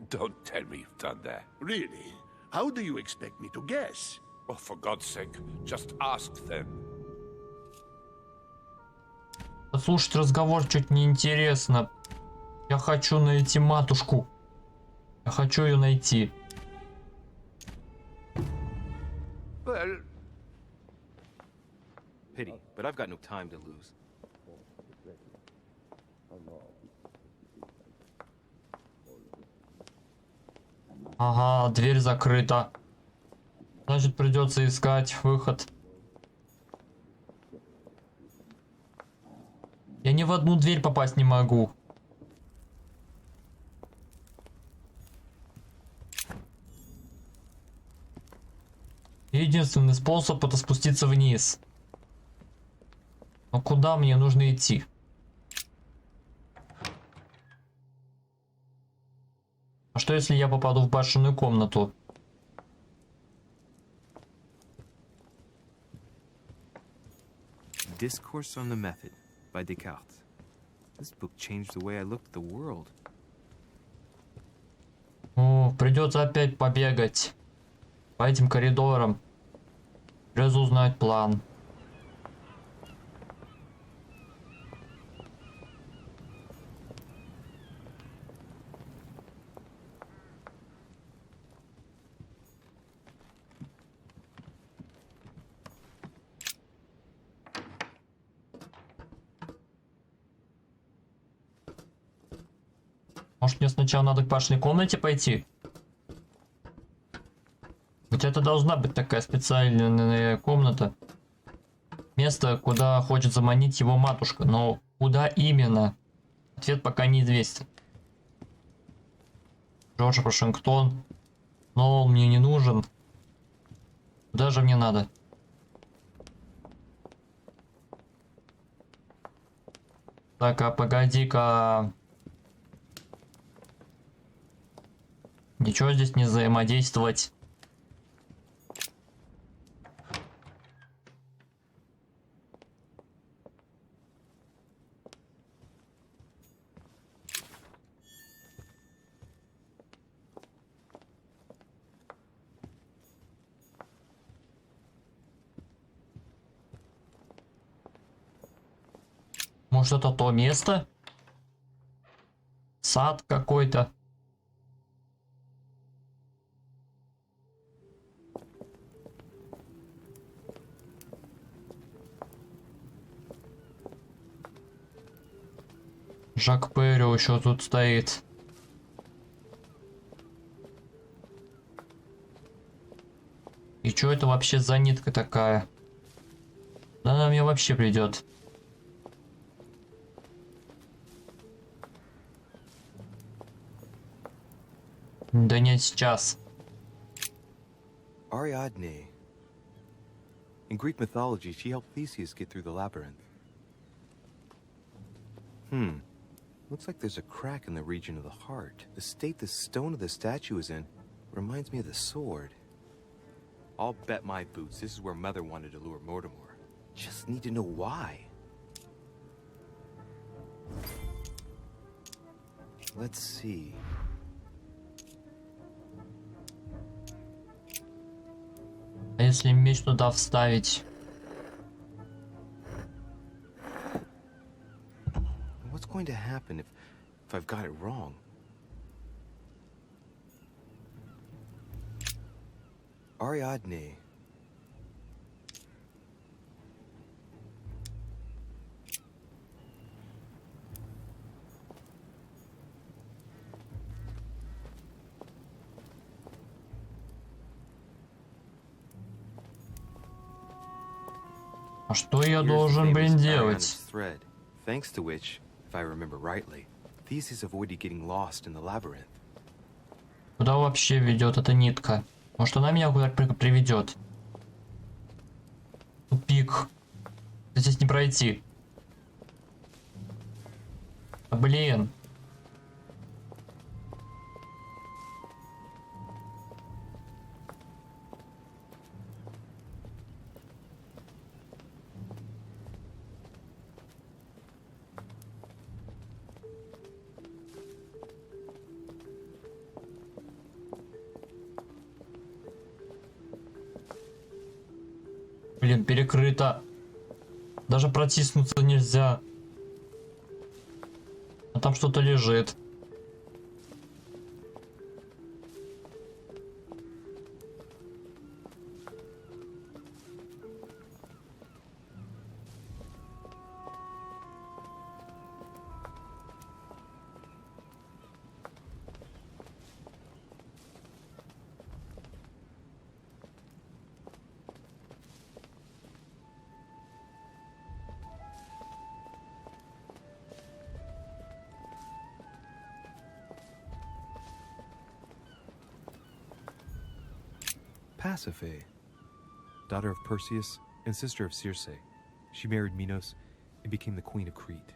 [SPEAKER 8] Don't tell me you've done that.
[SPEAKER 7] Really? How do you expect me to guess?
[SPEAKER 8] Oh, for God's sake, just ask them.
[SPEAKER 1] Послушать разговор чуть неинтересно. Я хочу найти матушку. Я хочу ее найти.
[SPEAKER 8] Well,
[SPEAKER 10] Pity, but I've got no time to lose.
[SPEAKER 1] Ага, дверь закрыта. Значит, придется искать выход. Я ни в одну дверь попасть не могу. Единственный способ — это спуститься вниз. Но куда мне нужно идти? А что если я попаду в башенную комнату?
[SPEAKER 10] Discourse on the Method by Descartes. This book changed the way I looked at the world.
[SPEAKER 1] О, придется опять побегать по этим коридорам. Разузнать план. Может, мне сначала надо к башенной комнате пойти? Ведь это должна быть такая специальная комната. Место, куда хочет заманить его матушка. Но куда именно? Ответ пока неизвестен. Джордж Вашингтон. Но он мне не нужен. Куда же мне надо? Так, а погоди-ка. Ничего здесь не взаимодействовать. Может, это то место? Сад какой-то. Жак Перри еще тут стоит. И что это вообще за нитка такая? Да она мне вообще придет. Да нет, сейчас.
[SPEAKER 2] Ariadne. In Greek mythology, she helped Theseus get through the labyrinth. Looks like there's a crack in the region of the heart. The state the stone of the statue is in reminds me of the sword. I'll bet my boots this is where Mother wanted to lure Mortimer. Just need to know why. Let's see.
[SPEAKER 1] А если меч туда вставить?
[SPEAKER 2] What's going to happen if I've got it wrong? Ariadne.
[SPEAKER 1] А что я
[SPEAKER 2] Here's the
[SPEAKER 1] должен,
[SPEAKER 2] famous
[SPEAKER 1] блин,
[SPEAKER 2] Ariadne's
[SPEAKER 1] делать?
[SPEAKER 2] thread, thanks to which, if I remember rightly, Theseus avoided getting lost in the labyrinth.
[SPEAKER 1] Куда вообще ведет эта нитка? Может, она меня куда-то приведет? Тупик. Здесь не пройти. А, блин. Блин, перекрыто. Даже протиснуться нельзя. А там что-то лежит.
[SPEAKER 2] Pasiphae, daughter of Perseus and sister of Circe. She married Minos and became the queen of Crete.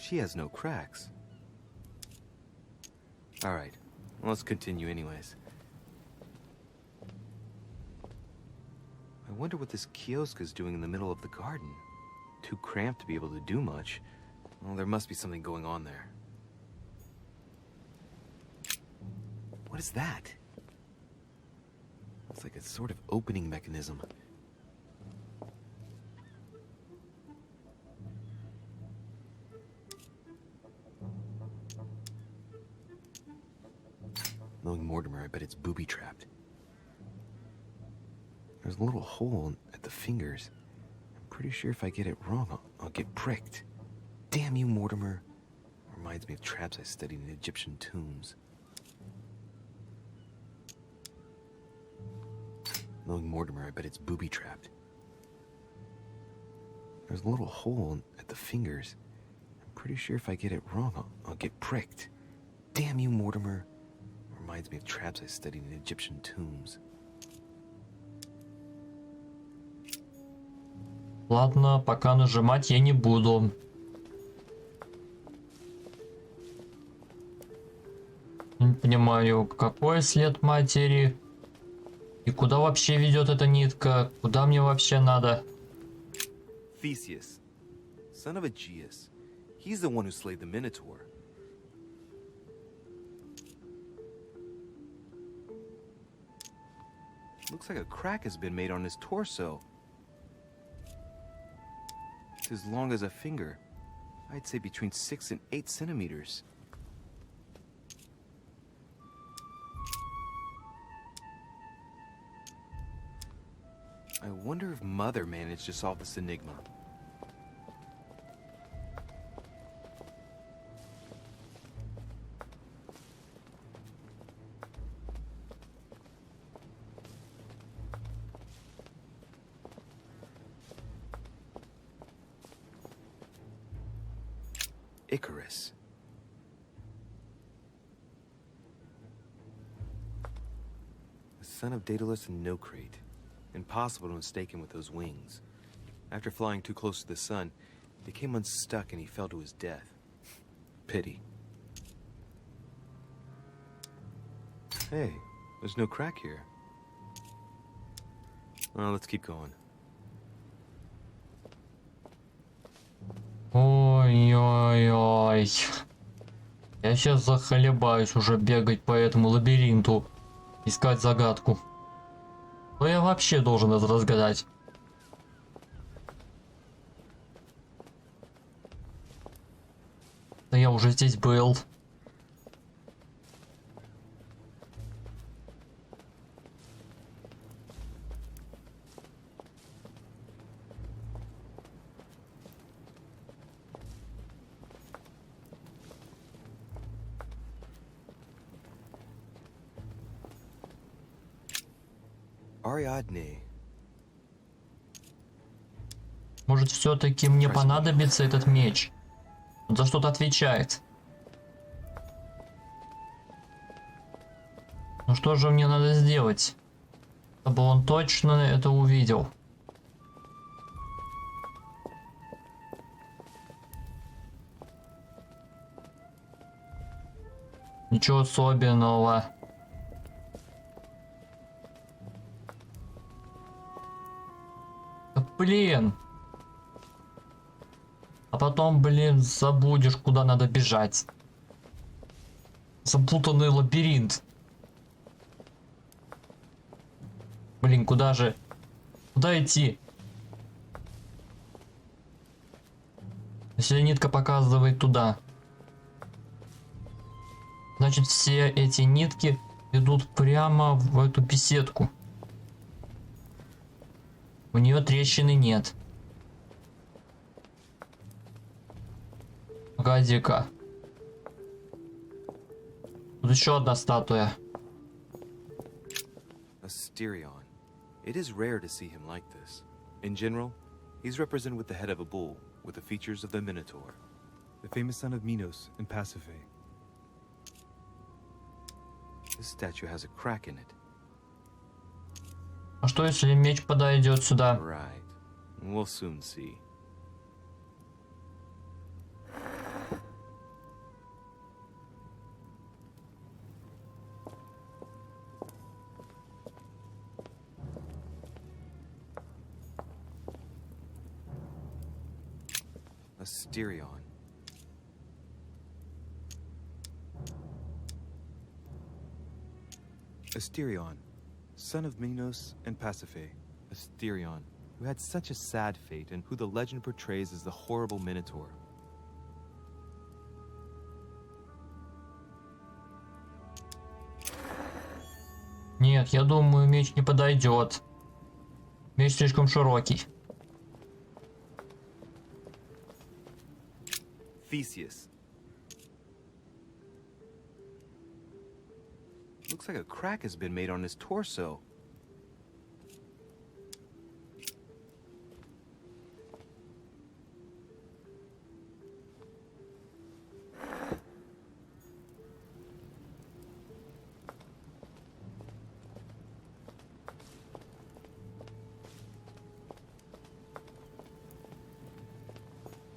[SPEAKER 2] She has no cracks. All right, let's continue anyways. I wonder what this kiosk is doing in the middle of the garden. Too cramped to be able to do much. Well, there must be something going on there. What is that? It's like a sort of opening mechanism. Knowing Mortimer, I bet it's booby-trapped. There's a little hole at the fingers. I'm pretty sure if I get it wrong, I'll get pricked. Damn you, Mortimer. Reminds me of traps I studied in Egyptian tombs. Knowing Mortimer, I bet it's booby-trapped. There's a little hole at the fingers. I'm pretty sure if I get it wrong, I'll get pricked. Damn you, Mortimer. Reminds me of traps I studied in Egyptian tombs.
[SPEAKER 1] Ладно, пока нажимать я не буду. Не понимаю, какой след матери? И куда вообще ведет эта нитка? Куда мне вообще надо?
[SPEAKER 2] Theseus, son of Aegeus. He's the one who slayed the Minotaur. Looks like a crack has been made on his torso. It's as long as a finger. I'd say between 6 and 8 centimeters. I wonder if Mother managed to solve this enigma. Icarus. The son of Daedalus and Nocrate. Impossible to mistake him with those wings. After flying too close to the sun, he became unstuck and he fell to his death. Pity. Hey, there's no crack here. Well, let's keep going.
[SPEAKER 1] Ой-ой-ой. Я сейчас захлебаюсь уже бегать по этому лабиринту, искать загадку. Что я вообще должен разгадать? Да я уже здесь был.
[SPEAKER 2] Ariadne.
[SPEAKER 1] Может, все-таки мне понадобится этот меч? Он за что-то отвечает. Ну что же мне надо сделать, чтобы он точно это увидел? Ничего особенного. Да блин. А потом, блин, забудешь, куда надо бежать. Запутанный лабиринт. Блин, куда же? Куда идти? Если нитка показывает туда, значит, все эти нитки идут прямо в эту беседку. У нее трещины нет. Погоди-ка. Тут еще одна статуя.
[SPEAKER 2] Asterion. It is rare to see him like this. In general, he's represented with the head of a bull, with the features of the Minotaur.
[SPEAKER 10] The famous son of Minos and Pasiphae.
[SPEAKER 2] This statue has a crack in it.
[SPEAKER 1] А что если меч подойдет сюда?
[SPEAKER 2] Right. We'll soon see. Asterion.
[SPEAKER 10] Asterion, son of Minos and Pasiphae.
[SPEAKER 2] Asterion, who had such a sad fate and who the legend portrays as the horrible Minotaur.
[SPEAKER 1] Нет, я думаю, меч не подойдет. Меч слишком широкий.
[SPEAKER 2] Theseus. Looks like a crack has been made on his torso.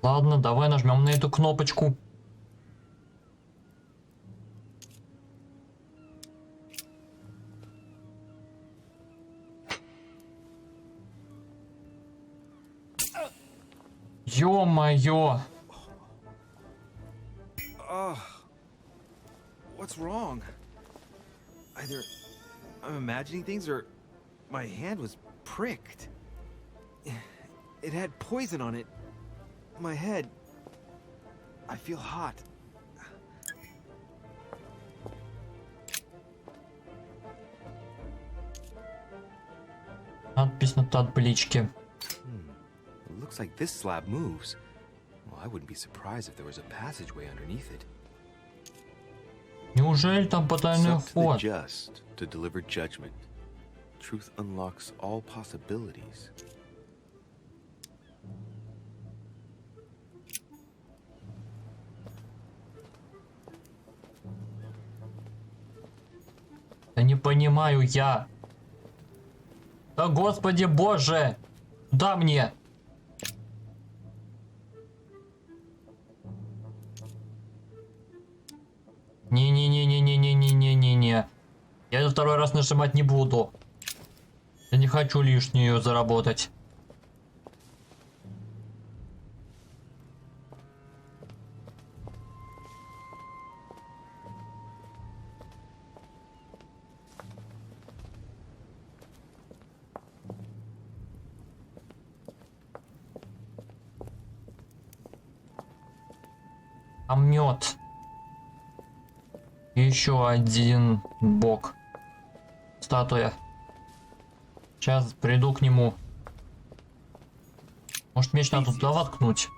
[SPEAKER 1] Ладно, давай нажмем на эту кнопочку. Ё-моё!
[SPEAKER 10] What's wrong? Either I'm imagining things or my hand was pricked. It had poison on it. My head. I feel hot.
[SPEAKER 1] Надпись на табличке.
[SPEAKER 2] It looks like this slab moves. Well, I wouldn't be surprised if there was a passageway underneath it.
[SPEAKER 1] Неужели там потайной
[SPEAKER 2] It's up to the
[SPEAKER 1] ход?
[SPEAKER 2] just to deliver judgment. Truth unlocks all possibilities.
[SPEAKER 1] Да не понимаю я. Да господи боже! Да мне! Не-не-не-не-не-не-не-не-не. Я это второй раз нажимать не буду. Я не хочу лишнюю заработать. А мед. Еще один бог. Статуя. Сейчас приду к нему. Может, меч надо туда воткнуть?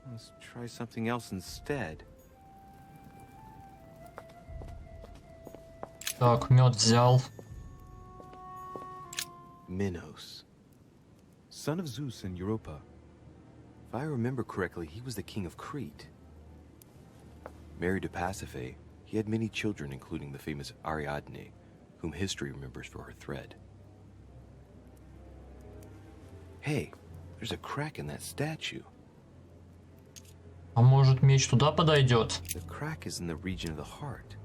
[SPEAKER 2] Let's try something else instead.
[SPEAKER 1] Так, мед взял.
[SPEAKER 2] Minos, son of Zeus and Europa. If I remember correctly, he was the king of Crete. Married to Pasiphae, he had many children, including the famous Ariadne, whom history remembers for her thread. Hey, there's a crack in that statue.
[SPEAKER 1] А может, меч туда подойдет?
[SPEAKER 2] The crack is in the region of the heart.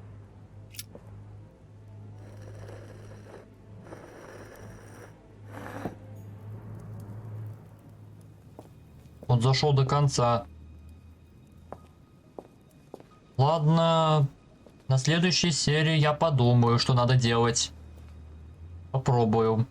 [SPEAKER 1] Он зашел до конца. Ладно, на следующей серии я подумаю, что надо делать. Попробую.